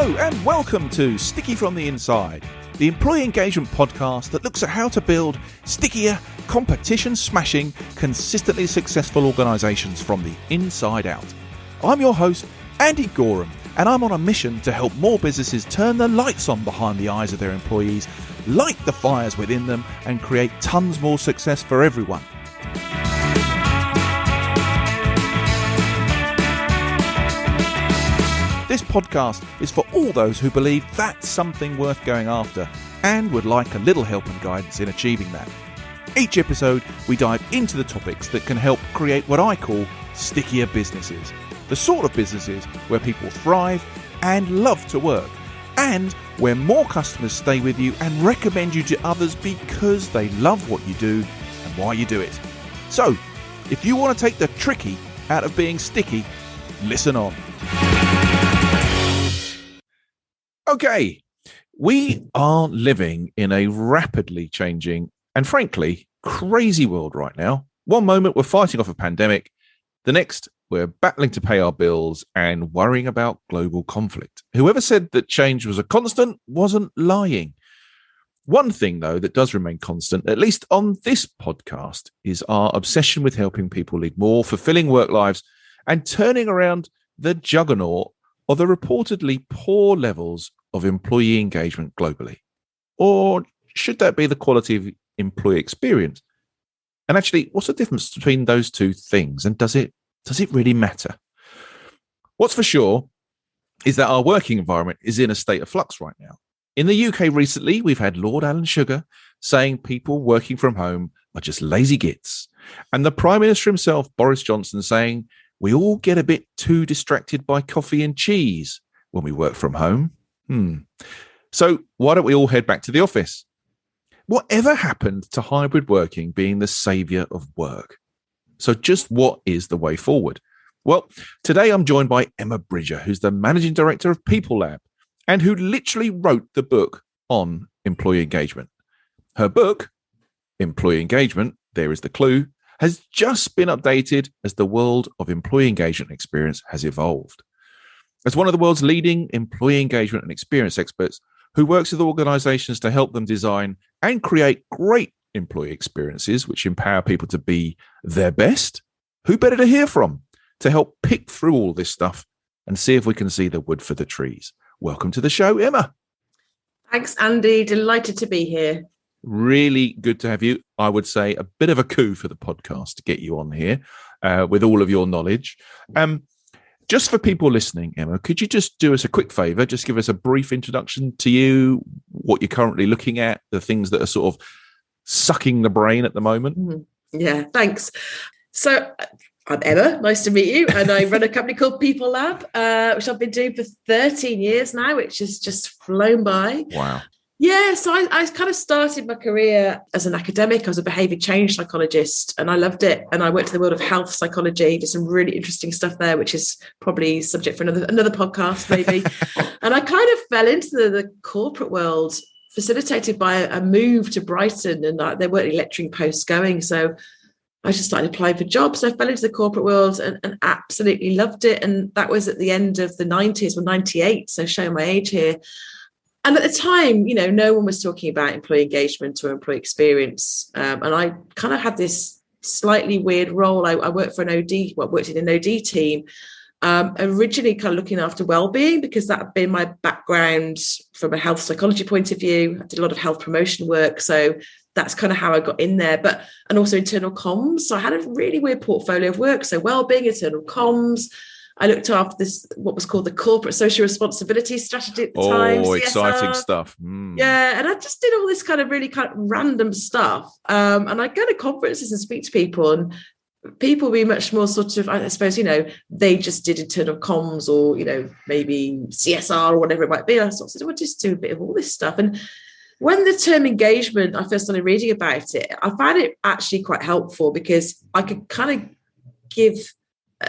Hello and welcome to Sticky from the Inside, the employee engagement podcast that looks at how to build stickier, competition-smashing, consistently successful organisations from the inside out. I'm your host, Andy Goram, and I'm on a mission to help more businesses turn the lights on behind the eyes of their employees, light the fires within them, and create tons more success for everyone. This podcast is for all those who believe that's something worth going after and would like a little help and guidance in achieving that. Each episode, we dive into the topics that can help create what I call stickier businesses. The sort of businesses where people thrive and love to work, and where more customers stay with you and recommend you to others because they love what you do and why you do it. So, if you want to take the tricky out of being sticky, listen on. Okay, we are living in a rapidly changing and frankly crazy world right now. One moment we're fighting off a pandemic, the next we're battling to pay our bills and worrying about global conflict. Whoever said that change was a constant wasn't lying. One thing, though, that does remain constant, at least on this podcast, is our obsession with helping people lead more fulfilling work lives and turning around the juggernaut of the reportedly poor levels of employee engagement globally. Or should that be the quality of employee experience? And actually, what's the difference between those two things? And does it really matter? What's for sure is that our working environment is in a state of flux right now. In the UK recently, we've had Lord Alan Sugar saying people working from home are just lazy gits. And the Prime Minister himself, Boris Johnson, saying we all get a bit too distracted by coffee and cheese when we work from home. So why don't we all head back to the office? Whatever happened to hybrid working being the saviour of work? So just what is the way forward? Well, today I'm joined by Emma Bridger, who's the Managing Director of People Lab and who literally wrote the book on employee engagement. Her book, Employee Engagement, there is the clue, has just been updated as the world of employee engagement experience has evolved. As one of the world's leading employee engagement and experience experts who works with organizations to help them design and create great employee experiences which empower people to be their best, who better to hear from to help pick through all this stuff and see if we can see the wood for the trees. Welcome to the show, Emma. Thanks, Andy. Delighted to be here. Really good to have you. I would say a bit of a coup for the podcast to get you on here with all of your knowledge. Just for people listening, Emma, could you just do us a quick favour? Just give us a brief introduction to you, what you're currently looking at, the things that are sort of sucking the brain at the moment. Yeah, thanks. So I'm Emma. Nice to meet you. And I run a company called People Lab, which I've been doing for 13 years now, which has just flown by. Wow. Yeah, so I kind of started my career as an academic. I was a behaviour change psychologist and I loved it. And I went to the world of health psychology, did some really interesting stuff there, which is probably subject for another podcast maybe. And I kind of fell into the corporate world, facilitated by a move to Brighton, and there weren't any lecturing posts going. So I just started applying for jobs. I fell into the corporate world and absolutely loved it. And that was at the end of the 90s, or 98, so showing my age here. And at the time, no one was talking about employee engagement or employee experience. And I kind of had this slightly weird role. I worked for worked in an OD team, originally kind of looking after well-being because that had been my background from a health psychology point of view. I did a lot of health promotion work. So that's kind of how I got in there, and also internal comms. So I had a really weird portfolio of work. So well-being, internal comms. I looked after this, what was called the corporate social responsibility strategy at the time. Oh, CSR. Exciting stuff. Yeah. And I just did all this kind of really random stuff. And I go to conferences and speak to people, and people be much more sort of, I suppose, they just did internal comms or, maybe CSR or whatever it might be. And I sort of said, well, just do a bit of all this stuff. And when the term engagement, I first started reading about it, I found it actually quite helpful because I could kind of give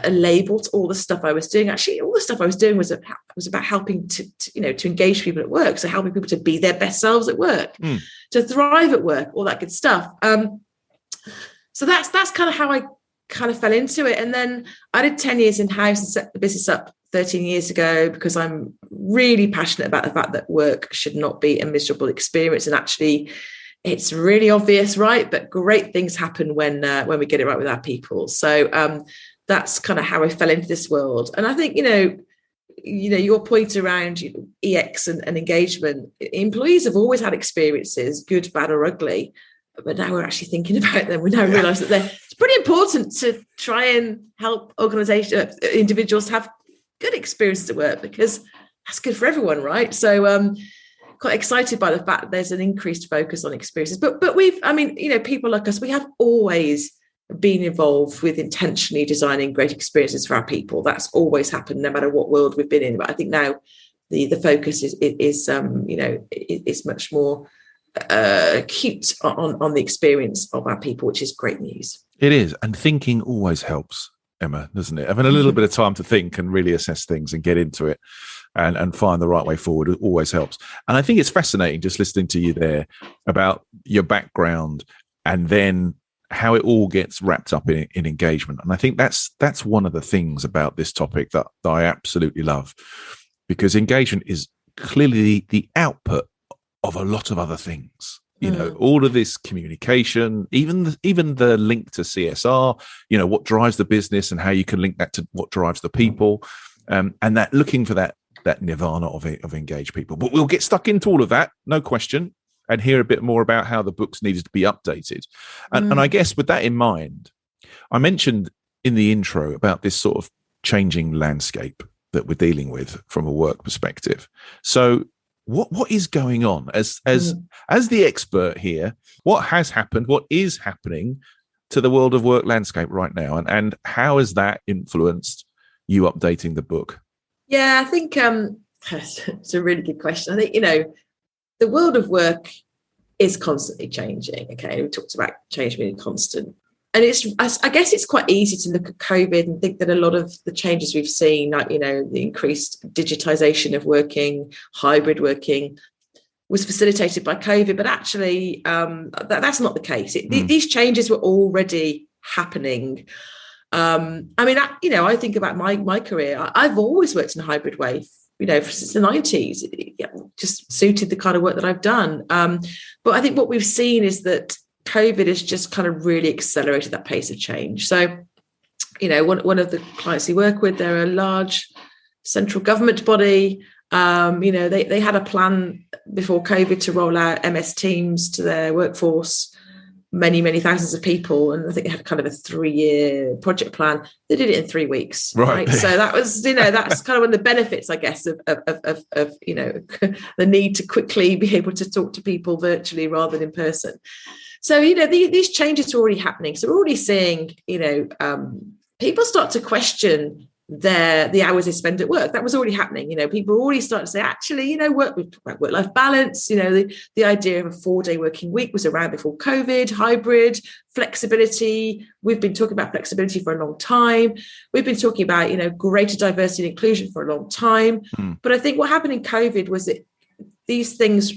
a label to all the stuff I was doing. Actually, all the stuff I was doing was about helping to engage people at work. So helping people to be their best selves at work, to thrive at work, all that good stuff. So that's kind of how I kind of fell into it. And then I did 10 years in-house and set the business up 13 years ago because I'm really passionate about the fact that work should not be a miserable experience. And actually, it's really obvious, right? But great things happen when we get it right with our people. So that's kind of how I fell into this world. And I think, your point around EX and engagement, employees have always had experiences, good, bad, or ugly. But now we're actually thinking about them. We now realise that it's pretty important to try and help individuals have good experiences at work, because that's good for everyone, right? So quite excited by the fact that there's an increased focus on experiences. But people like us, we have always been involved with intentionally designing great experiences for our people. That's always happened, no matter what world we've been in. But I think now the focus is much more acute on the experience of our people, which is great news. It is. And thinking always helps, Emma, doesn't it? Having a little bit of time to think and really assess things and get into it and find the right way forward always helps. And I think it's fascinating just listening to you there about your background and then how it all gets wrapped up in engagement. And I think that's one of the things about this topic that I absolutely love, because engagement is clearly the output of a lot of other things. All of this communication, even the link to CSR, what drives the business and how you can link that to what drives the people, and that looking for that nirvana of engaged people. But we'll get stuck into all of that, no question, and hear a bit more about how the books needed to be updated. And I guess with that in mind, I mentioned in the intro about this sort of changing landscape that we're dealing with from a work perspective. So what is going on as the expert here? What has happened? What is happening to the world of work landscape right now? And how has that influenced you updating the book? Yeah, I think it's a really good question. I think, the world of work is constantly changing. Okay, we talked about change being constant. And I guess it's quite easy to look at COVID and think that a lot of the changes we've seen, like, the increased digitization of working, hybrid working, was facilitated by COVID. But actually, that's not the case. These changes were already happening. I think about my career. I've always worked in a hybrid way, since the 90s. It just suited the kind of work that I've done. But I think what we've seen is that COVID has just kind of really accelerated that pace of change. So, one of the clients we work with, they're a large central government body. They had a plan before COVID to roll out MS Teams to their workforce, many, many thousands of people. And I think they had kind of a 3-year project plan. They did it in 3 weeks. Right. So that was, that's kind of one of the benefits, I guess, of the need to quickly be able to talk to people virtually rather than in person. So, these changes are already happening. So we're already seeing, people start to question the hours they spend at work. That was already happening. People already start to say, actually, work-life balance, the idea of a 4-day working week was around before COVID, hybrid, flexibility. We've been talking about flexibility for a long time. We've been talking about, greater diversity and inclusion for a long time. But I think what happened in COVID was that these things,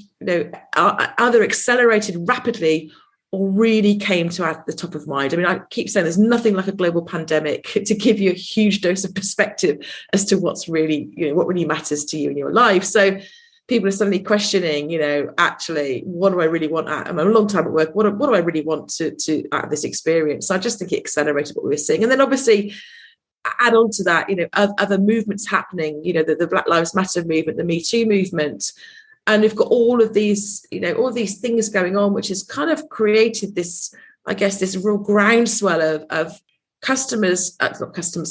are either accelerated rapidly or really came to the top of mind. I mean, I keep saying there's nothing like a global pandemic to give you a huge dose of perspective as to what's really, what really matters to you in your life. So people are suddenly questioning, actually, what do I really want? I'm a long time at work. What do I really want to out of this experience? So I just think it accelerated what we were seeing. And then obviously add on to that, other movements happening, the Black Lives Matter movement, the Me Too movement. And we've got all of these, all these things going on, which has kind of created this, I guess, this real groundswell of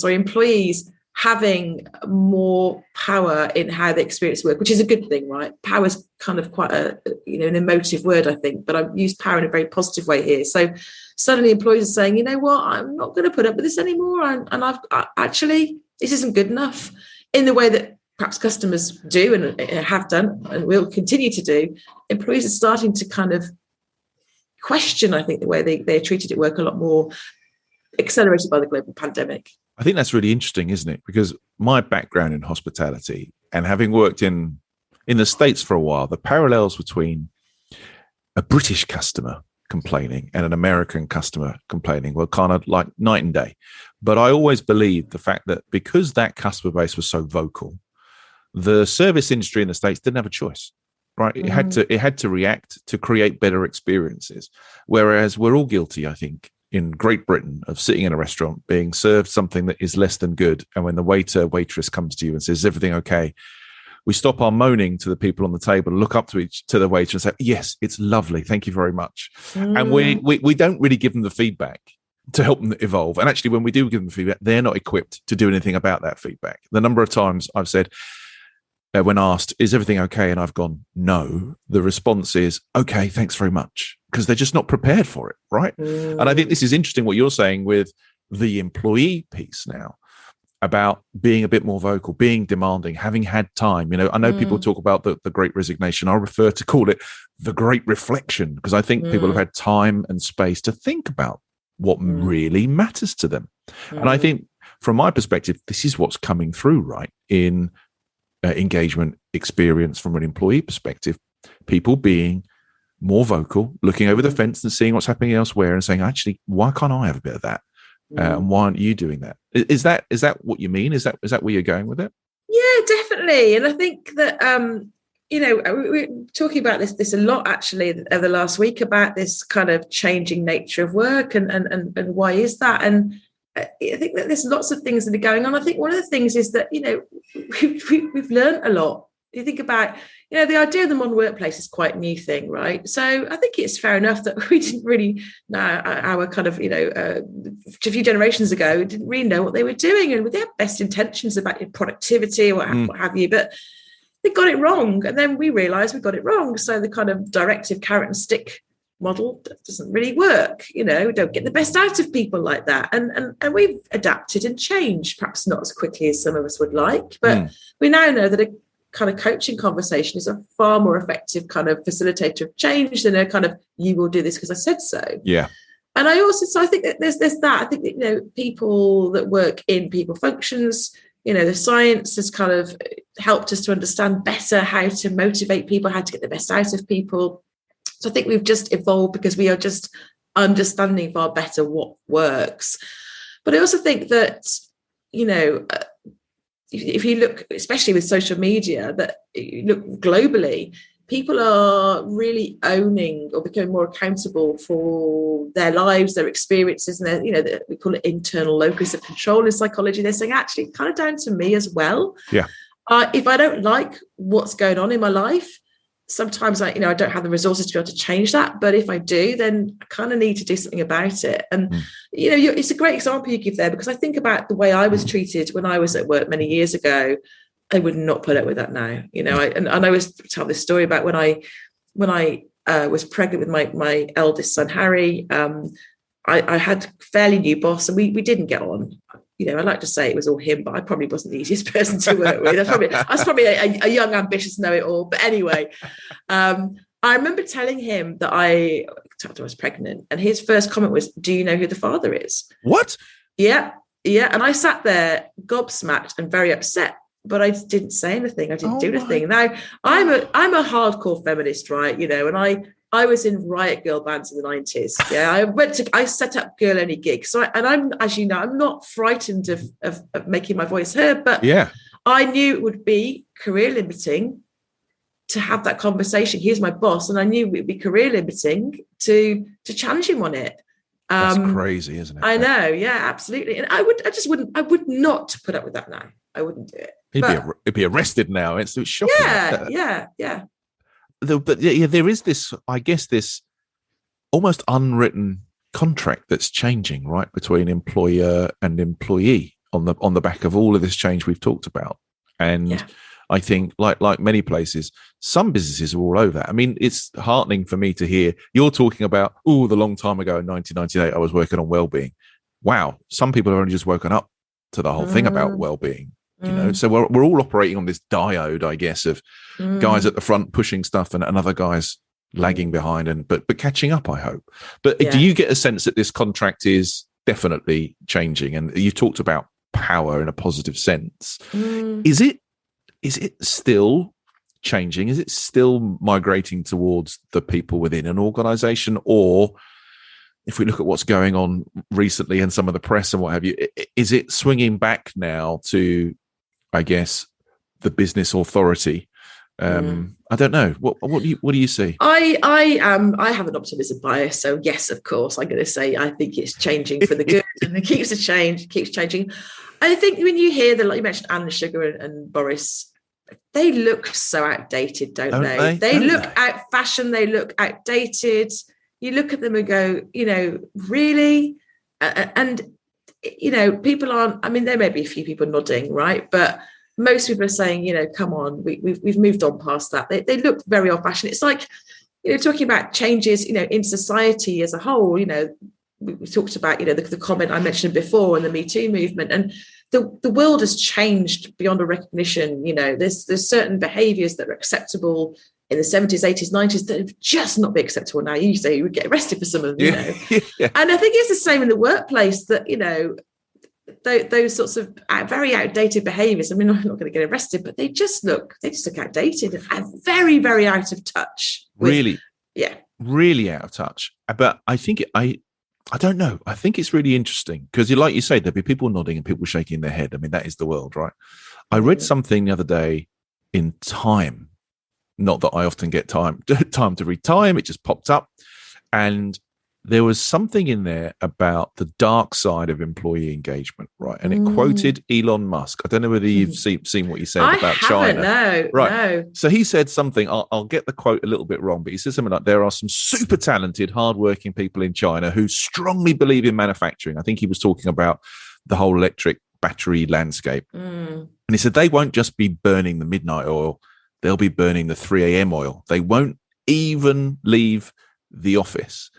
employees having more power in how they experience work, which is a good thing, right? Power is kind of quite an emotive word, I think, but I've used power in a very positive way here. So suddenly employees are saying, I'm not going to put up with this anymore. And I've actually, this isn't good enough, in the way that perhaps customers do and have done and will continue to do. Employees are starting to kind of question, I think, the way they're treated at work a lot more, accelerated by the global pandemic. I think that's really interesting, isn't it? Because my background in hospitality and having worked in the States for a while, the parallels between a British customer complaining and an American customer complaining were kind of like night and day. But I always believed the fact that because that customer base was so vocal, the service industry in the States didn't have a choice, right? It had to react to create better experiences. Whereas we're all guilty, I think, in Great Britain of sitting in a restaurant, being served something that is less than good. And when the waitress comes to you and says, "Is everything okay?" we stop our moaning to the people on the table, look up to the waiter and say, "Yes, it's lovely. Thank you very much." And we don't really give them the feedback to help them evolve. And actually, when we do give them feedback, they're not equipped to do anything about that feedback. The number of times I've said, when asked, "Is everything okay?" and I've gone, "No," the response is, "Okay, thanks very much," because they're just not prepared for it, right? And I think this is interesting what you're saying with the employee piece now, about being a bit more vocal, being demanding, having had time. You know, I know people talk about the great resignation. I prefer to call it the great reflection, because I think people have had time and space to think about what really matters to them. And I think from my perspective, this is what's coming through, right, in engagement experience from an employee perspective, people being more vocal, looking over the fence and seeing what's happening elsewhere and saying, actually, why can't I have a bit of that? And why aren't you doing that? Is that what you mean? Is that where you're going with it? Yeah, definitely. And I think that we're talking about this a lot actually over the last week, about this kind of changing nature of work and why is that? And I think that there's lots of things that are going on. I think one of the things is that we've learned a lot. You think about, the idea of the modern workplace is quite a new thing, right? So I think it's fair enough that we didn't really know our kind of, a few generations ago, didn't really know what they were doing. And they had best intentions about your productivity or what have you, but they got it wrong. And then we realized we got it wrong. So the kind of directive carrot and stick model doesn't really work. We don't get the best out of people like that. And we've adapted and changed, perhaps not as quickly as some of us would like, but we now know that a kind of coaching conversation is a far more effective kind of facilitator of change than a kind of, you will do this because I said so. Yeah. And I think that there's that. I think that, people that work in people functions, the science has kind of helped us to understand better how to motivate people, how to get the best out of people. So I think we've just evolved because we are just understanding far better what works. But I also think that, if you look, especially with social media, that you look globally, people are really owning or becoming more accountable for their lives, their experiences, and we call it internal locus of control in psychology. They're saying, actually, kind of down to me as well. Yeah. If I don't like what's going on in my life, sometimes I don't have the resources to be able to change that. But if I do, then I kind of need to do something about it. And, it's a great example you give there, because I think about the way I was treated when I was at work many years ago. I would not put up with that now. And I always tell this story about when I was pregnant with my eldest son, Harry. I had a fairly new boss and we didn't get on. I like to say it was all him, but I probably wasn't the easiest person to work with. I was probably a young, ambitious know-it-all. But anyway, I remember telling him that I was pregnant, and his first comment was, "Do you know who the father is?" What? Yeah. And I sat there gobsmacked and very upset, but I didn't say anything. I didn't do anything. Now, I'm a hardcore feminist, right? And I was in riot girl bands in the 90s. Yeah, I set up girl only gigs. So I'm, as you know, I'm not frightened of making my voice heard, but I knew it would be career limiting to have that conversation. Here's my boss, and I knew it would be career limiting to challenge him on it. That's crazy, isn't it? I know, yeah, absolutely. And I would not put up with that now. I wouldn't do it. He'd be arrested now. It's shocking. Yeah. But there is this, I guess, this almost unwritten contract that's changing, right, between employer and employee on the back of all of this change we've talked about. And I think, like many places, some businesses are all over that. I mean, it's heartening for me to hear you're talking about, the long time ago in 1998, I was working on well-being. Wow, some people have only just woken up to the whole thing about well-being. So we're all operating on this diode, I guess, of guys at the front pushing stuff and other guys lagging behind, but catching up, I hope. But do you get a sense that this contract is definitely changing? And you talked about power in a positive sense. Is it still changing? Is it still migrating towards the people within an organization? Or if we look at what's going on recently in some of the press and what have you, is it swinging back now to, I guess, the business authority? I don't know. What do you see? I have an optimism bias, so yes, of course, I'm going to say I think it's changing for the good, and it keeps changing. I think when you hear like you mentioned Anna Sugar and Boris, they look so outdated, don't they? They look out fashion. They look outdated. You look at them and go, really, and people aren't. I mean, there may be a few people nodding, right, but most people are saying, come on, we've moved on past that. They look very old-fashioned. It's like, talking about changes, in society as a whole. We talked about, the comment I mentioned before and the Me Too movement, and the world has changed beyond a recognition. There's certain behaviours that are acceptable in the 70s, 80s, 90s that have just not been acceptable now. You say you would get arrested for some of them, Yeah. And I think it's the same in the workplace that, those sorts of very outdated behaviours. I mean, I'm not going to get arrested, but they just look outdated and very, very out of touch. Really out of touch. But I think I don't know. I think it's really interesting because, like you say, there'll be people nodding and people shaking their head. I mean, that is the world, right? I read something the other day in Time. Not that I often get time to read Time. It just popped up, and there was something in there about the dark side of employee engagement, right? And it quoted Elon Musk. I don't know whether you've seen what he said about China. No, right. No. So he said something, I'll get the quote a little bit wrong, but he said something like, there are some super talented, hardworking people in China who strongly believe in manufacturing. I think he was talking about the whole electric battery landscape. And he said, they won't just be burning the midnight oil, they'll be burning the 3 a.m. oil. They won't even leave the office.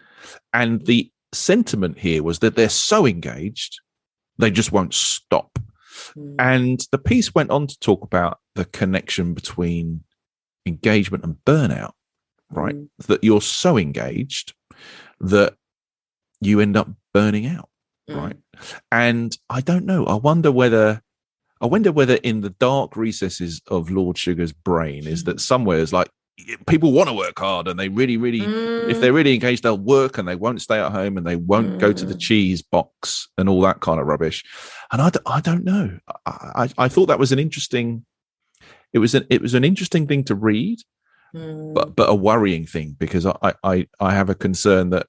And the sentiment here was that they're so engaged, they just won't stop. And the piece went on to talk about the connection between engagement and burnout, right? That you're so engaged that you end up burning out, right? And I don't know. I wonder whether in the dark recesses of Lord Sugar's brain is that somewhere is like, people want to work hard and they really, if they're really engaged, they'll work and they won't stay at home and they won't go to the cheese box and all that kind of rubbish. And I don't know. I thought that was an interesting, it was an interesting thing to read, but a worrying thing, because I have a concern that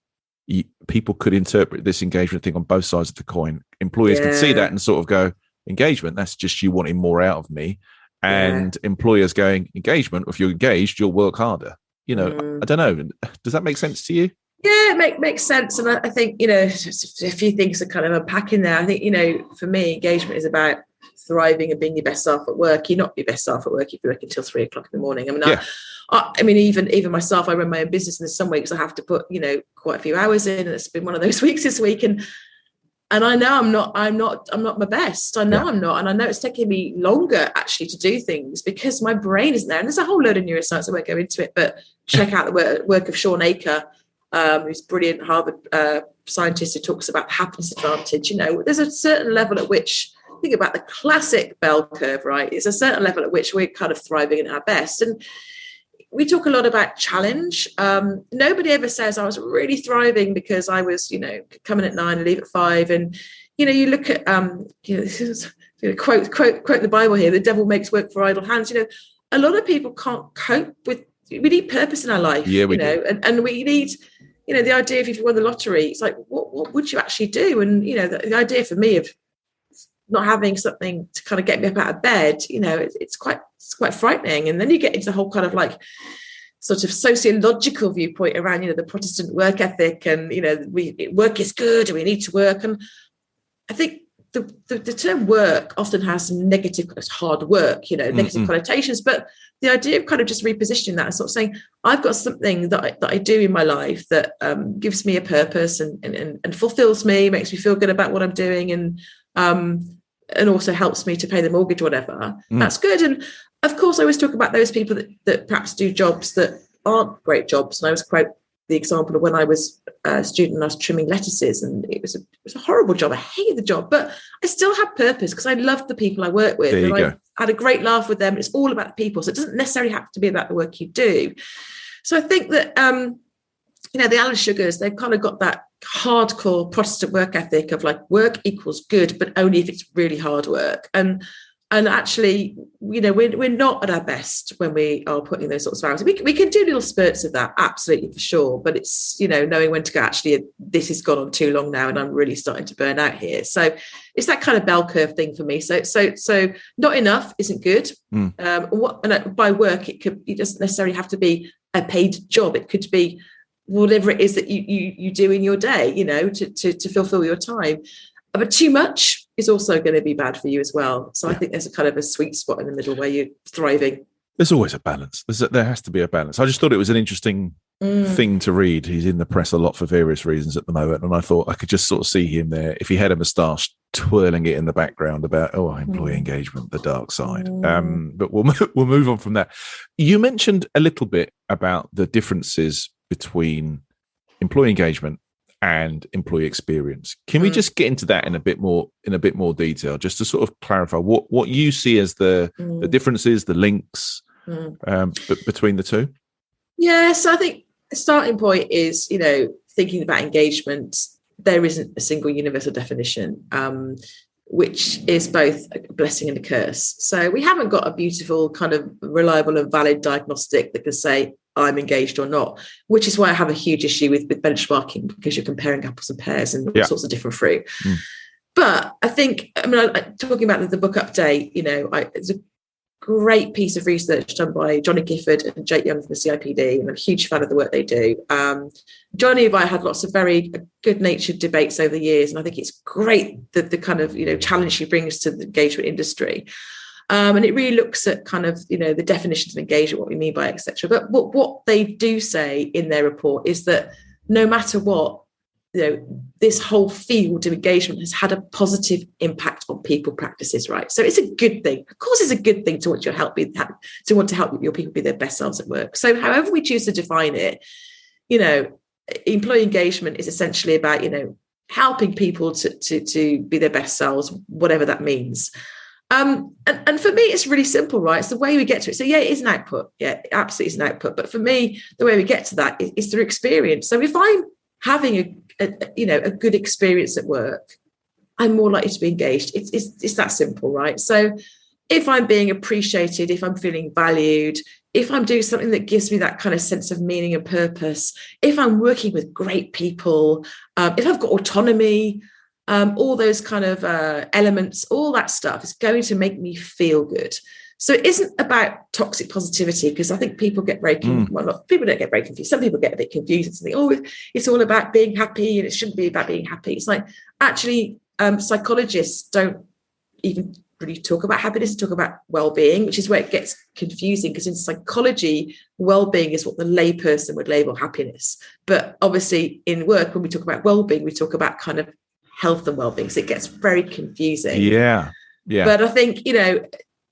people could interpret this engagement thing on both sides of the coin. Employers can see that and sort of go, engagement, that's just you wanting more out of me. And employers going, engagement, if you're engaged, you'll work harder. I don't know. Does that make sense to you? Yeah, it makes sense. And I think, a few things are kind of unpacking there. I think, for me, engagement is about thriving and being your best self at work. You're not your best self at work if you work until 3 o'clock in the morning. I mean, even myself, I run my own business, and there's some weeks I have to put, quite a few hours in, and it's been one of those weeks this week. And I know I'm not my best. I know I'm not. And I know it's taking me longer actually to do things because my brain isn't there. And there's a whole load of neuroscience. I won't go into it, but check out the work of Sean Aker, who's a brilliant Harvard scientist who talks about happiness advantage. There's a certain level at which, think about the classic bell curve, right? There's a certain level at which we're kind of thriving at our best. And we talk a lot about challenge. Nobody ever says I was really thriving because I was, coming at 9 and leave at 5. And, you look at, this is, quote the Bible here, the devil makes work for idle hands. A lot of people can't cope with, we need purpose in our life, and we need, the idea of if you won the lottery, it's like, what would you actually do? And, the idea for me of not having something to kind of get me up out of bed, it's quite frightening. And then you get into the whole kind of like sort of sociological viewpoint around, the Protestant work ethic and, work is good and we need to work. And I think the term work often has some negative, it's hard work, negative connotations, but the idea of kind of just repositioning that and sort of saying, I've got something that I do in my life that gives me a purpose and fulfills me, makes me feel good about what I'm doing, and also helps me to pay the mortgage or whatever. That's good. And of course, I always talk about those people that perhaps do jobs that aren't great jobs. And I always quote the example of when I was a student and I was trimming lettuces, and it was a horrible job. I hated the job, but I still had purpose because I loved the people I work with, and I had a great laugh with them. It's all about the people, so it doesn't necessarily have to be about the work you do. So I think that the Alan Sugars, they've kind of got that hardcore Protestant work ethic of like work equals good, but only if it's really hard work. And actually, we're not at our best when we are putting those sorts of hours. We can do little spurts of that, absolutely, for sure. But it's, knowing when to go, actually, this has gone on too long now and I'm really starting to burn out here. So it's that kind of bell curve thing for me. So not enough isn't good. By work, it doesn't necessarily have to be a paid job. It could be whatever it is that you do in your day, to fulfill your time. But too much is also going to be bad for you as well. So I think there's a kind of a sweet spot in the middle where you're thriving. There's always a balance. There has to be a balance. I just thought it was an interesting thing to read. He's in the press a lot for various reasons at the moment. And I thought I could just sort of see him there, if he had a moustache, twirling it in the background about, employee engagement, the dark side. But we'll move on from that. You mentioned a little bit about the differences between employee engagement and employee experience. Can we just get into that in a bit more detail, just to sort of clarify what you see as the differences, the links between the two? Yeah, so I think the starting point is, thinking about engagement, there isn't a single universal definition, which is both a blessing and a curse. So we haven't got a beautiful kind of reliable and valid diagnostic that can say, I'm engaged or not, which is why I have a huge issue with benchmarking, because you're comparing apples and pears and all sorts of different fruit. But I think, talking about the book update, it's a great piece of research done by Johnny Gifford and Jake Young from the CIPD, and I'm a huge fan of the work they do. Johnny and I had lots of very good-natured debates over the years, and I think it's great that the kind of challenge she brings to the engagement industry. And it really looks at kind of, the definitions of engagement, what we mean by it, etc. But what they do say in their report is that no matter what, this whole field of engagement has had a positive impact on people practices, right? So it's a good thing. Of course, it's a good thing to want to help your people be their best selves at work. So however we choose to define it, employee engagement is essentially about, helping people to be their best selves, whatever that means. And for me, it's really simple, right? It's the way we get to it. So yeah, it is an output. Yeah, it absolutely is an output. But for me, the way we get to that is through experience. So if I'm having a good experience at work, I'm more likely to be engaged. It's that simple, right? So if I'm being appreciated, if I'm feeling valued, if I'm doing something that gives me that kind of sense of meaning and purpose, if I'm working with great people, if I've got autonomy, all those kind of elements, all that stuff is going to make me feel good. So it isn't about toxic positivity, because I think people get very people don't get very confused. Some people get a bit confused and think, it's all about being happy, and it shouldn't be about being happy. It's like, actually, psychologists don't even really talk about happiness, talk about well-being, which is where it gets confusing, because in psychology, well-being is what the layperson would label happiness. But obviously in work, when we talk about well-being, we talk about kind of health and well-being, so it gets very confusing. Yeah But I think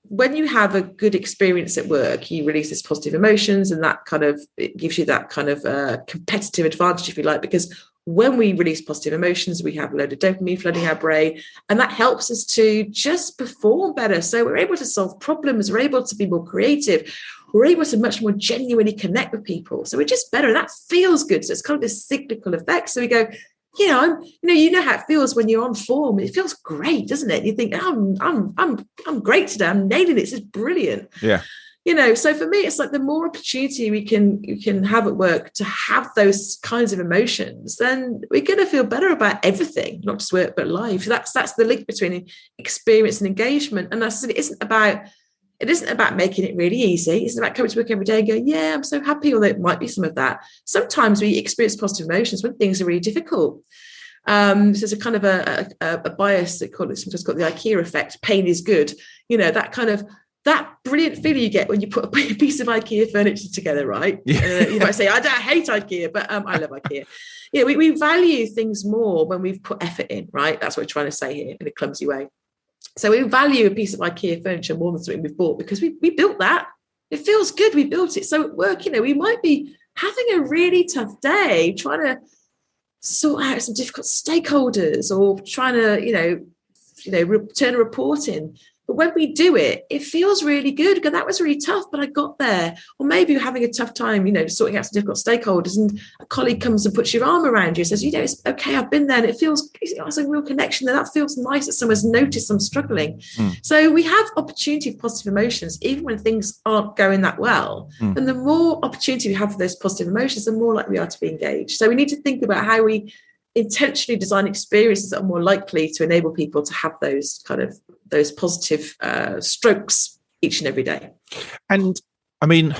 when you have a good experience at work, you release this positive emotions, and that kind of, it gives you that kind of competitive advantage, if you like, because when we release positive emotions, we have a load of dopamine flooding our brain, and that helps us to just perform better. So we're able to solve problems, we're able to be more creative, we're able to much more genuinely connect with people, so we're just better, and that feels good. So it's kind of this cyclical effect. So we go, you know how it feels when you're on form. It feels great, doesn't it? You think, I'm great today. I'm nailing it. This is brilliant. Yeah. So for me, it's like the more opportunity we can have at work to have those kinds of emotions, then we're going to feel better about everything, not just work, but life. So that's the link between experience and engagement. And I said, it isn't about making it really easy. It's about coming to work every day and going, yeah, I'm so happy, although it might be some of that. Sometimes we experience positive emotions when things are really difficult. So there's a kind of a bias that sometimes called the IKEA effect. Pain is good. That brilliant feeling you get when you put a piece of IKEA furniture together, right? Yeah. You might say, I hate IKEA, but I love IKEA. We value things more when we've put effort in, right? That's what we're trying to say here in a clumsy way. So we value a piece of IKEA furniture more than something we've bought because we built that. It feels good. We built it. So at work, we might be having a really tough day, trying to sort out some difficult stakeholders, or trying to, turn a report in. But when we do it, it feels really good. Because that was really tough, but I got there. Or maybe you're having a tough time, sorting out some difficult stakeholders, and a colleague comes and puts your arm around you and says, it's okay, I've been there, and it feels, it's a real connection. And that feels nice that someone's noticed I'm struggling. So we have opportunity for positive emotions, even when things aren't going that well. And the more opportunity we have for those positive emotions, the more likely we are to be engaged. So we need to think about how we intentionally design experiences that are more likely to enable people to have those positive strokes each and every day. And I mean,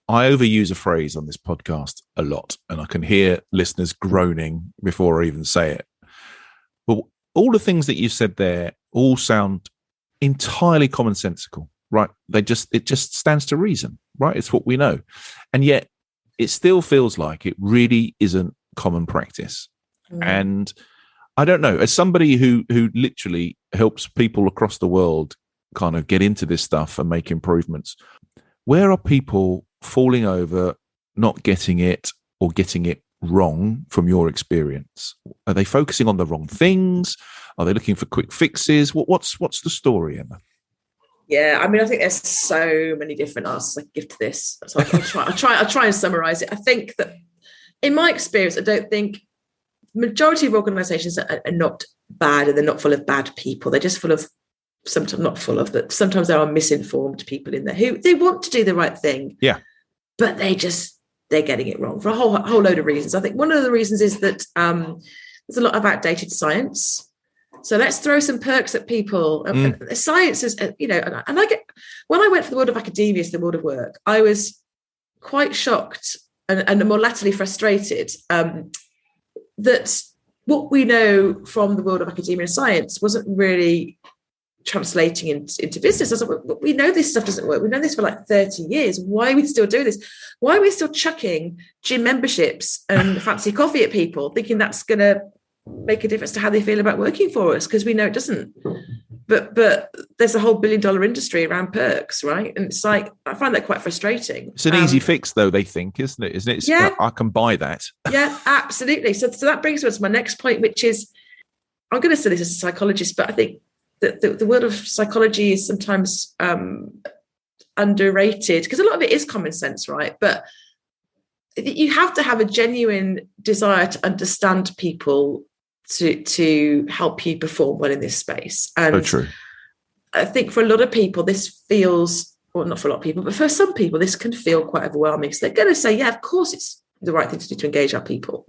I overuse a phrase on this podcast a lot, and I can hear listeners groaning before I even say it. But all the things that you said there all sound entirely commonsensical, right? It just stands to reason, right? It's what we know. And yet it still feels like it really isn't common practice. And I don't know, as somebody who literally helps people across the world kind of get into this stuff and make improvements, where are people falling over, not getting it, or getting it wrong from your experience? Are they focusing on the wrong things? Are they looking for quick fixes? What's the story, Emma? Yeah, I mean, I think there's so many different answers I can give to this. So I'll try and summarize it. I think that in my experience, I don't think majority of organizations are not bad, and they're not full of bad people. They're just full of, sometimes not full of, but sometimes there are misinformed people in there who they want to do the right thing. Yeah. But they're getting it wrong for a whole load of reasons. I think one of the reasons is that there's a lot of outdated science. So let's throw some perks at people. And science is, and I get, when I went from the world of academia to the world of work, I was quite shocked and more latterly frustrated that what we know from the world of academia and science wasn't really translating into business. I was like, we know this stuff doesn't work. We've known this for like 30 years. Why are we still doing this? Why are we still chucking gym memberships and fancy coffee at people, thinking that's going to make a difference to how they feel about working for us? Because we know it doesn't. But there's a whole $1 billion industry around perks, right? And it's like, I find that quite frustrating. It's an easy fix, though, they think, isn't it? Yeah. I can buy that. Yeah, absolutely. So that brings us to my next point, which is, I'm going to say this as a psychologist, but I think that the world of psychology is sometimes underrated, because a lot of it is common sense, right? But you have to have a genuine desire to understand people to help you perform well in this space. And so true. I think for a lot of people, this feels, well, not for a lot of people, but for some people, this can feel quite overwhelming. So they're going to say, yeah, of course it's the right thing to do to engage our people.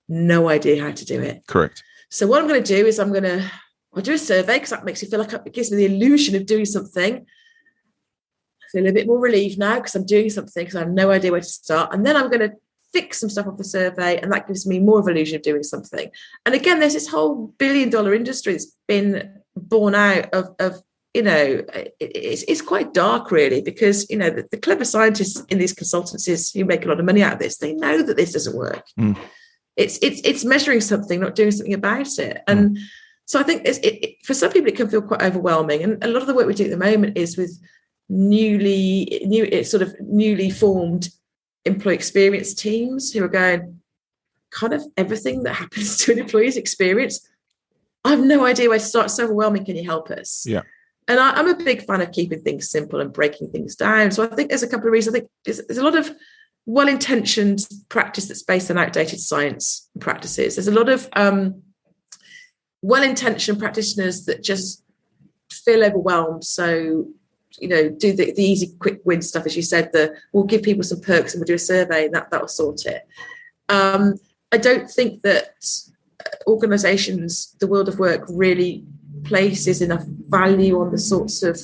No idea how to do it. Correct. So what I'm going to do is I'll do a survey, because that makes me feel like it gives me the illusion of doing something. I feel a bit more relieved now because I'm doing something, because I have no idea where to start. And then I'm going to fix some stuff off the survey, and that gives me more of an illusion of doing something. And again, there's this whole $1 billion industry that's been born out of it's quite dark, really, because the clever scientists in these consultancies who make a lot of money out of this, they know that this doesn't work. It's measuring something, not doing something about it. And so I think for some people it can feel quite overwhelming. And a lot of the work we do at the moment is with newly formed employee experience teams who are going, kind of everything that happens to an employee's experience, I have no idea where to start. It's so overwhelming. Can you help us? Yeah. And I'm a big fan of keeping things simple and breaking things down. So I think there's a couple of reasons. I think there's a lot of well-intentioned practice that's based on outdated science practices. There's a lot of well-intentioned practitioners that just feel overwhelmed. So do the easy, quick win stuff, as you said. We'll give people some perks and we'll do a survey, and that'll sort it. I don't think that organisations, the world of work, really places enough value on the sorts of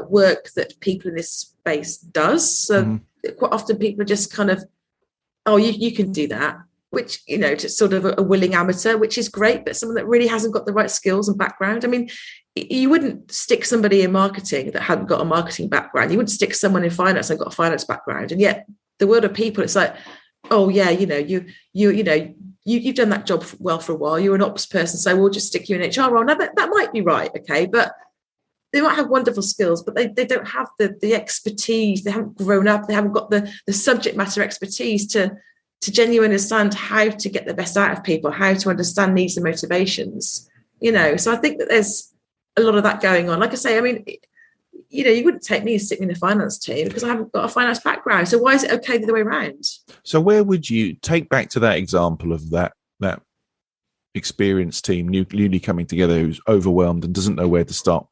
work that people in this space does. So quite often people are just kind of, oh, you can do that, which, to sort of a willing amateur, which is great, but someone that really hasn't got the right skills and background. I mean, you wouldn't stick somebody in marketing that hadn't got a marketing background. You wouldn't stick someone in finance and got a finance background. And yet the world of people, it's like, oh yeah, you've done that job well for a while. You're an ops person, so we'll just stick you in HR role. Now that might be right, okay, but they might have wonderful skills, but they don't have the expertise. They haven't grown up. They haven't got the subject matter expertise to genuinely understand how to get the best out of people, how to understand needs and motivations. So I think that there's a lot of that going on. Like I say, I mean, you wouldn't take me to sit in the finance team because I haven't got a finance background. So why is it okay the other way around? So where would you take back to that example of that experienced team newly coming together who's overwhelmed and doesn't know where to start?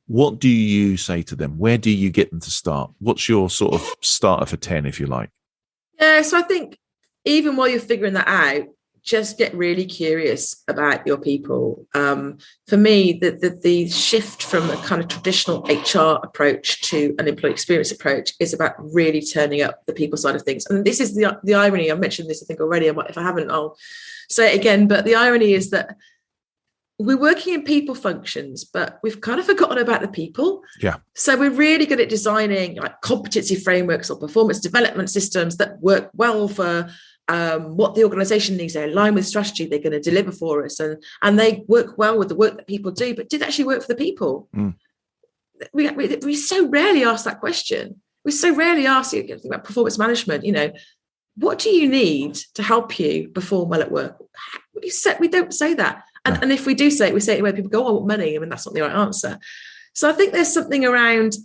What do you say to them? Where do you get them to start? What's your sort of starter for 10, if you like? Yeah, so I think even while you're figuring that out, just get really curious about your people. For me, the shift from a kind of traditional HR approach to an employee experience approach is about really turning up the people side of things. And this is the irony. I mentioned this, I think, already. If I haven't, I'll say it again. But the irony is that we're working in people functions, but we've kind of forgotten about the people. Yeah. So we're really good at designing like competency frameworks or performance development systems that work well for what the organization needs. They align with strategy, they're going to deliver for us, and they work well with the work that people do, but did they actually work for the people? We so rarely ask that question. We so rarely ask you about performance management. What do you need to help you perform well at work? We don't say that, and if we do say it, we say it where people go, "Oh, I want money." I mean, that's not the right answer. So I think there's something around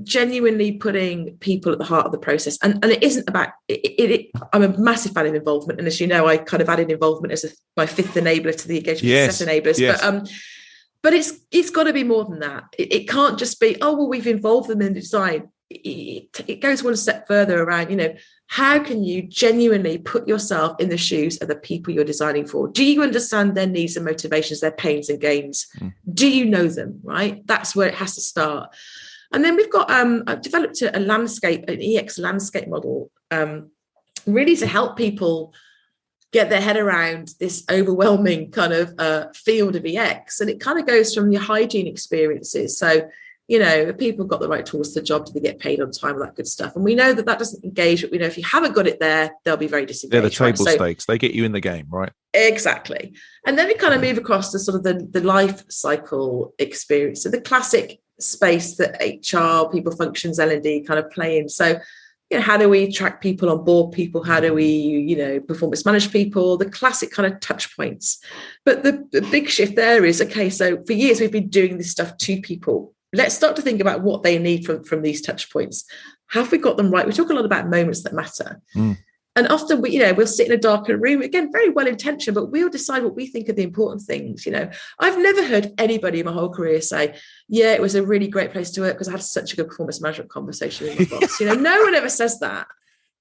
genuinely putting people at the heart of the process, and it isn't about it. I'm a massive fan of involvement, and as you know, I kind of added involvement as my fifth enabler to the engagement success enablers. Yes. But it's got to be more than that. It can't just be, oh well, we've involved them in the design. It goes one step further around, how can you genuinely put yourself in the shoes of the people you're designing for? Do you understand their needs and motivations, their pains and gains? Do you know them, right? That's where it has to start. And then we've got, I've developed an EX landscape model, really to help people get their head around this overwhelming kind of field of EX. And it kind of goes from your hygiene experiences. So, if people got the right tools for the job, do they get paid on time, all that good stuff? And we know that doesn't engage, but we know if you haven't got it there, they'll be very disengaged. They're the table stakes. They get you in the game, right? Exactly. And then we kind of move across to sort of the life cycle experience. So the classic space that HR, people functions, L&D kind of play in. So, how do we attract people, on board people? How do we, performance manage people? The classic kind of touch points. But the big shift there is, okay, so for years we've been doing this stuff to people. Let's start to think about what they need from these touch points. Have we got them right? We talk a lot about moments that matter. And often we'll sit in a darkened room, again, very well intentioned, but we'll decide what we think are the important things. I've never heard anybody in my whole career say, yeah, it was a really great place to work because I had such a good performance management conversation with my boss. No one ever says that.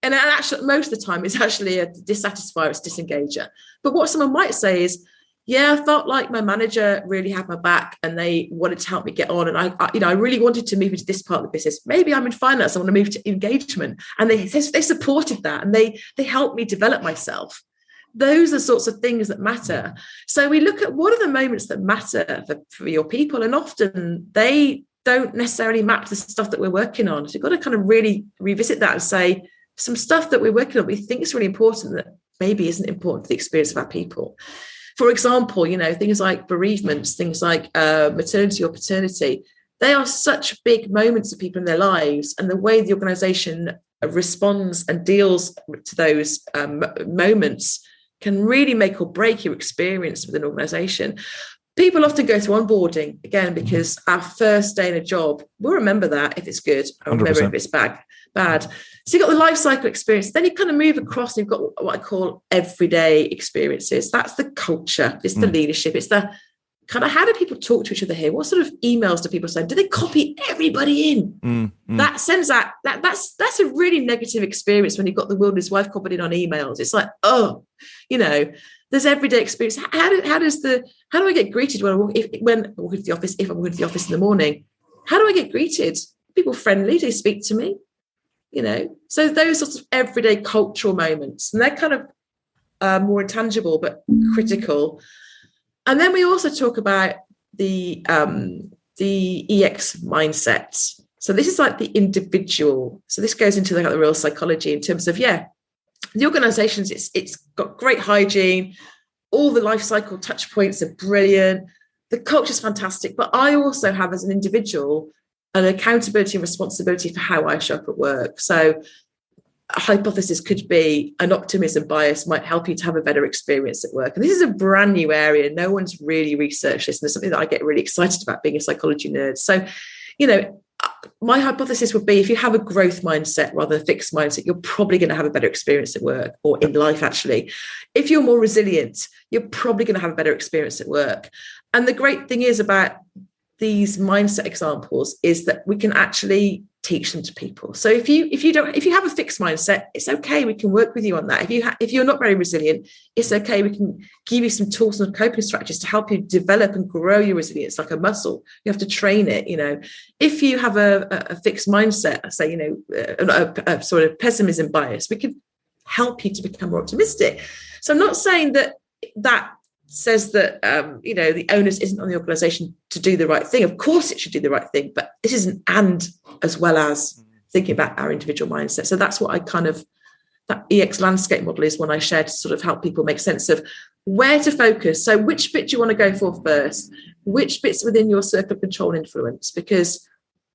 And actually, most of the time, it's actually a dissatisfier, it's disengager. But what someone might say is, yeah, I felt like my manager really had my back and they wanted to help me get on. And I really wanted to move into this part of the business. Maybe I'm in finance, I want to move to engagement. And they supported that and they helped me develop myself. Those are sorts of things that matter. So we look at what are the moments that matter for your people. And often they don't necessarily map the stuff that we're working on. So you've got to kind of really revisit that and say some stuff that we're working on we think is really important that maybe isn't important to the experience of our people. For example, things like bereavements, things like maternity or paternity, they are such big moments of people in their lives, and the way the organisation responds and deals to those moments can really make or break your experience with an organisation. People often go through onboarding, again, because our first day in a job, we'll remember that if it's good, and remember 100%. If it's bad. So you've got the life cycle experience, then you kind of move across and you've got what I call everyday experiences. That's the culture, it's the leadership, it's the kind of how do people talk to each other here? What sort of emails do people send? Do they copy everybody in? That sends out, that's a really negative experience when you've got the wilderness wife copied in on emails. It's like, there's everyday experience. How do I get greeted when I walk into the office, if I'm going to the office in the morning? How do I get greeted? People friendly, they speak to me, So those sorts of everyday cultural moments, and they're kind of more intangible but critical. And then we also talk about the EX mindset. So this is like the individual. So this goes into the real psychology in terms of, the organizations, it's got great hygiene. All the life cycle touch points are brilliant. the culture's fantastic, but I also have, as an individual, an accountability and responsibility for how I show up at work. So a hypothesis could be an optimism bias might help you to have a better experience at work. And this is a brand new area. No one's really researched this. And it's something that I get really excited about, being a psychology nerd. So, my hypothesis would be, if you have a growth mindset rather than a fixed mindset, you're probably going to have a better experience at work, or in life, actually. If you're more resilient, you're probably going to have a better experience at work. And the great thing is about these mindset examples is that we can actually teach them to people. So if you have a fixed mindset, it's okay. We can work with you on that. If you're not very resilient, it's okay. We can give you some tools and coping strategies to help you develop and grow your resilience like a muscle. You have to train it. If you have a fixed mindset, say, a sort of pessimism bias, we can help you to become more optimistic. So I'm not saying that says that the onus isn't on the organization to do the right thing. Of course it should do the right thing, but this is an and as well as thinking about our individual mindset. So that's what that EX landscape model is one I share to sort of help people make sense of where to focus. So which bit do you want to go for first? Which bit's within your circle of control and influence? Because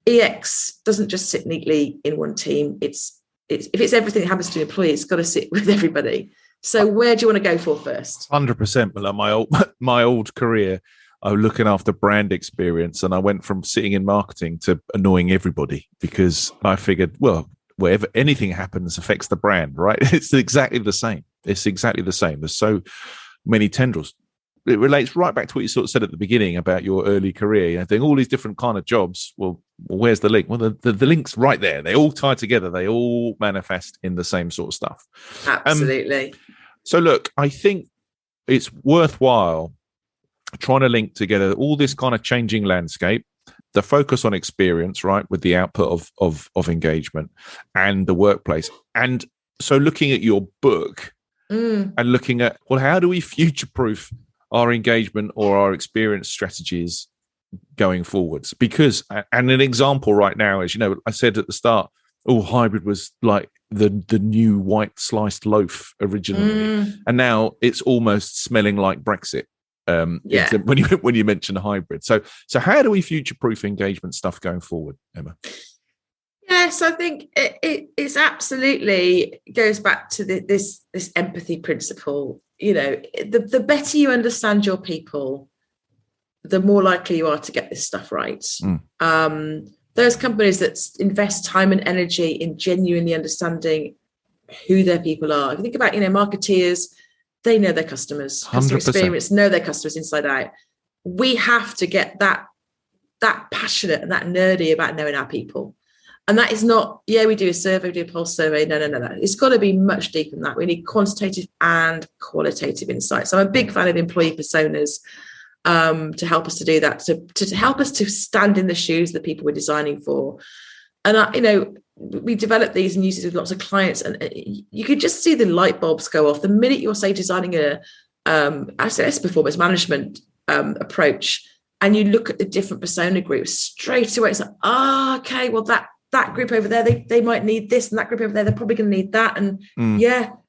EX doesn't just sit neatly in one team. If it's everything that happens to employees, it's got to sit with everybody. So where do you want to go for first? 100%. Like my old career, I was looking after brand experience, and I went from sitting in marketing to annoying everybody, because I figured, well, wherever anything happens affects the brand, right? It's exactly the same. There's so many tendrils. It relates right back to what you sort of said at the beginning about your early career, doing all these different kind of jobs. Well, where's the link? Well, the link's right there. They all tie together. They all manifest in the same sort of stuff. Absolutely. So look, I think it's worthwhile trying to link together all this kind of changing landscape, the focus on experience, right, with the output of engagement and the workplace. And so looking at your book and looking at, well, how do we future-proof our engagement or our experience strategies going forwards? Because, and an example right now is, I said at the start, hybrid was like the new white sliced loaf originally, and now it's almost smelling like Brexit. When you mention hybrid, so how do we future-proof engagement stuff going forward, Emma? Yes, I think it's absolutely goes back to this empathy principle. The better you understand your people, the more likely you are to get this stuff right. Those companies that invest time and energy in genuinely understanding who their people are. If you think about, marketeers, they know their customers. 100%. Customer experience, know their customers inside out. We have to get that passionate and that nerdy about knowing our people. And that is not, we do a survey, we do a pulse survey. No. It's got to be much deeper than that. We need quantitative and qualitative insights. So I'm a big fan of employee personas to help us to do that, to help us to stand in the shoes that people we're designing for. And, we develop these and use these with lots of clients, and you could just see the light bulbs go off the minute you're, say, designing a performance management approach, and you look at the different persona groups. Straight away it's like, okay, well that group over there, they might need this, and that group over there, they're probably going to need that. And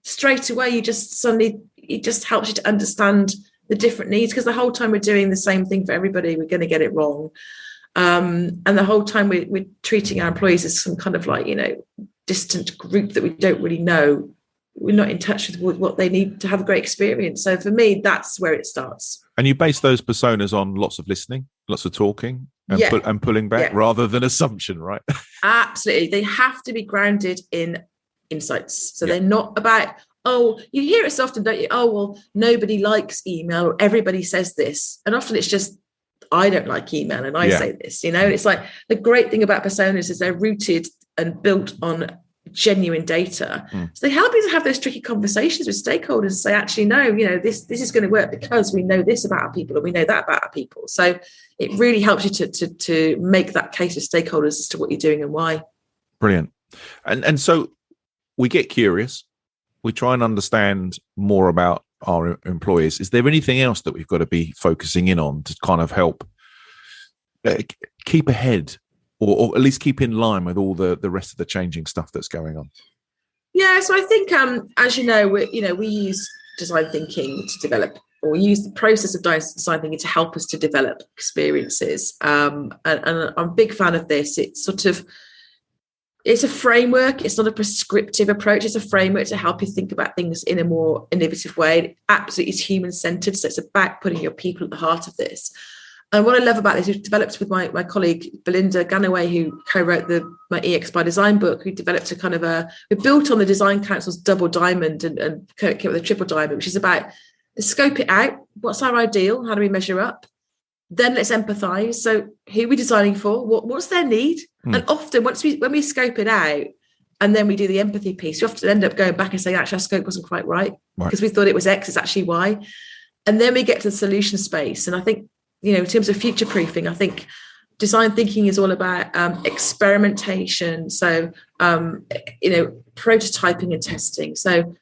straight away it just helps you to understand the different needs, because the whole time we're doing the same thing for everybody, we're going to get it wrong. And the whole time we're treating our employees as some kind of distant group that we don't really know. We're not in touch with what they need to have a great experience. So for me, that's where it starts. And you base those personas on lots of listening, lots of talking, and pulling back rather than assumption, right? Absolutely. They have to be grounded in insights. So they're not about, you hear it so often, don't you? Nobody likes email, or everybody says this. And often it's just, I don't like email and I say this, it's like the great thing about personas is they're rooted and built on genuine data. So they help you to have those tricky conversations with stakeholders and say, actually, no, this is going to work because we know this about our people, or we know that about our people. So it really helps you to make that case with stakeholders as to what you're doing and why. Brilliant. And so we get curious. We try and understand more about our employees. Is there anything else that we've got to be focusing in on to kind of help keep ahead, or at least keep in line with all the rest of the changing stuff that's going on? Yeah, so I think, as you know, we use design thinking to develop or use the process of design thinking to help us to develop experiences. And I'm a big fan of this. It's a framework. It's not a prescriptive approach. It's a framework to help you think about things in a more innovative way. It absolutely is human-centered. So it's about putting your people at the heart of this. And what I love about this, we've developed with my colleague, Belinda Ganaway, who co-wrote my EX by Design book, we developed we built on the Design Council's double diamond and came up with a triple diamond, which is about scope it out. What's our ideal? How do we measure up? Then let's empathize. So who are we designing for? What's their need? And often when we scope it out and then we do the empathy piece, we often end up going back and saying, actually, our scope wasn't quite right because we thought it was X, it's actually Y. And then we get to the solution space. And I think, in terms of future proofing, I think design thinking is all about experimentation. So, prototyping and testing. So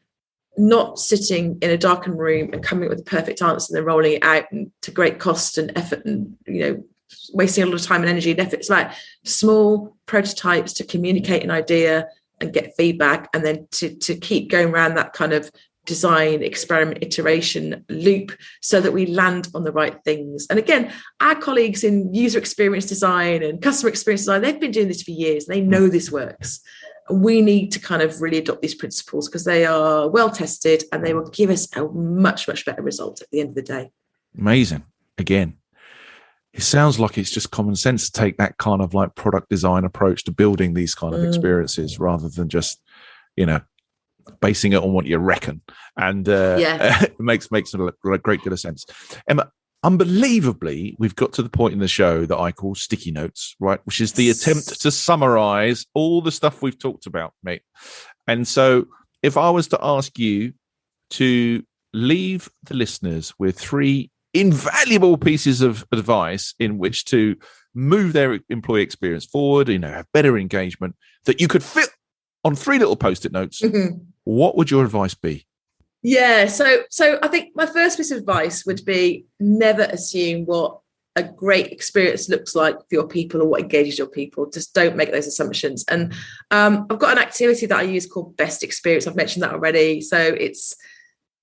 not sitting in a darkened room and coming up with the perfect answer and then rolling it out to great cost and effort and, wasting a lot of time and energy and effort. It's like small prototypes to communicate an idea and get feedback, and then to keep going around that kind of design, experiment, iteration loop so that we land on the right things. And again, our colleagues in user experience design and customer experience design, they've been doing this for years. They know this works. We need to kind of really adopt these principles because they are well tested and they will give us a much, much better result at the end of the day. Amazing. Again, it sounds like it's just common sense to take that kind of like product design approach to building these kind of experiences rather than just, basing it on what you reckon. And it makes a great deal of sense. Emma, unbelievably, we've got to the point in the show that I call sticky notes, right? Which is the attempt to summarize all the stuff we've talked about, mate. And so if I was to ask you to leave the listeners with 3 invaluable pieces of advice in which to move their employee experience forward, have better engagement, that you could fit on 3 little Post-it notes, what would your advice be? Yeah, so I think my first piece of advice would be never assume what a great experience looks like for your people or what engages your people. Just don't make those assumptions. And I've got an activity that I use called Best Experience. I've mentioned that already. So it's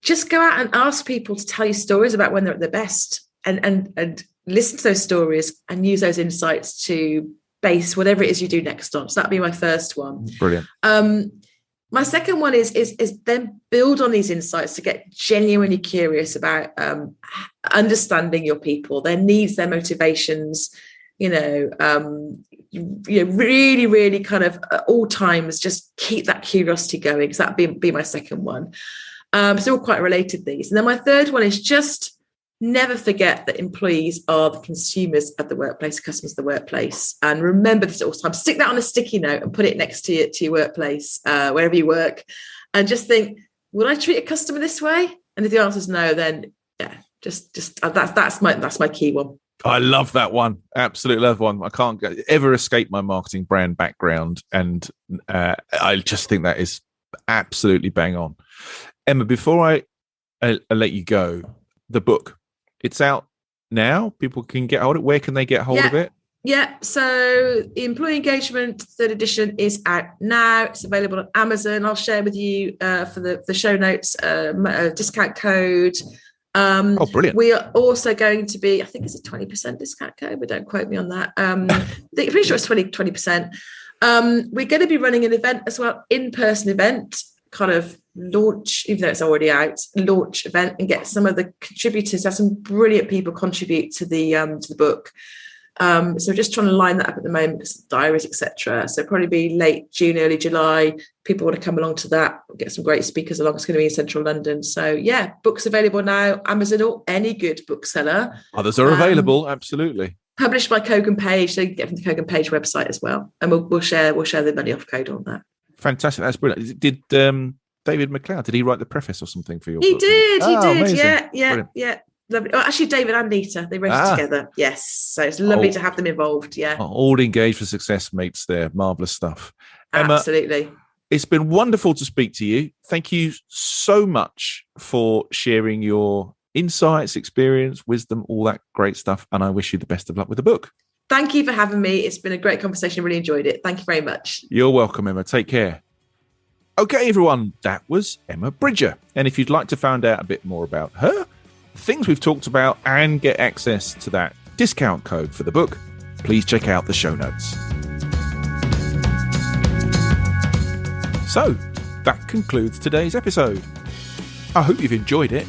just go out and ask people to tell you stories about when they're at their best and listen to those stories and use those insights to base whatever it is you do next on. So that'd be my first one. Brilliant. My second one is then build on these insights to get genuinely curious about understanding your people, their needs, their motivations, really, really kind of at all times, just keep that curiosity going. So that'd be my second one. So all quite related, these. And then my third one is just never forget that employees are the consumers of the workplace, customers of the workplace. And remember this at all times. Stick that on a sticky note and put it next to your workplace, wherever you work. And just think, would I treat a customer this way? And if the answer is no, then that's my key one. I love that one. Absolutely love one. I can't ever escape my marketing brand background. And I just think that is absolutely bang on. Emma, before I let you go, the book, it's out now. People can get hold of it. Where can they get hold of it? Yeah. So the Employee Engagement 3rd edition is out now. It's available on Amazon. I'll share with you for the show notes a discount code. Brilliant. We are also going to be, I think it's a 20% discount code, but don't quote me on that. I'm pretty sure it's 20%. We're going to be running an event as well, in-person event, kind of launch, even though it's already out, launch event, and get some of the contributors, have some brilliant people contribute to the book. So just trying to line that up at the moment because of diaries, etc. So probably be late June, early July. People want to come along to that. We'll get some great speakers along. It's going to be in central London. So yeah, books available now, Amazon or any good bookseller. Others are available, absolutely. Published by Kogan Page, so you can get from the Kogan Page website as well. And we'll share the money off code on that. Fantastic, that's brilliant. Did David McLeod, did he write the preface or something for your book? He did. Amazing. Yeah. Lovely. Oh, actually, David and Nita, they wrote it together. Yes. So it's lovely to have them involved. Yeah. All engaged for success mates there. Marvellous stuff. Absolutely. Emma, it's been wonderful to speak to you. Thank you so much for sharing your insights, experience, wisdom, all that great stuff. And I wish you the best of luck with the book. Thank you for having me. It's been a great conversation. Really enjoyed it. Thank you very much. You're welcome, Emma. Take care. Okay, everyone, that was Emma Bridger. And if you'd like to find out a bit more about her, things we've talked about and get access to that discount code for the book, please check out the show notes. So, that concludes today's episode. I hope you've enjoyed it,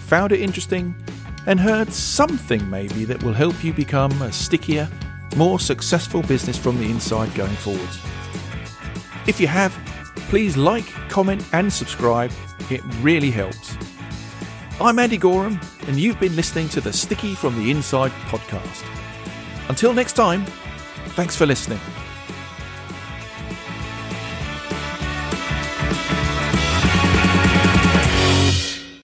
found it interesting, and heard something maybe that will help you become a stickier, more successful business from the inside going forwards. If you have, please like, comment and subscribe. It really helps. I'm Andy Goram, and you've been listening to the Sticky from the Inside podcast. Until next time, thanks for listening.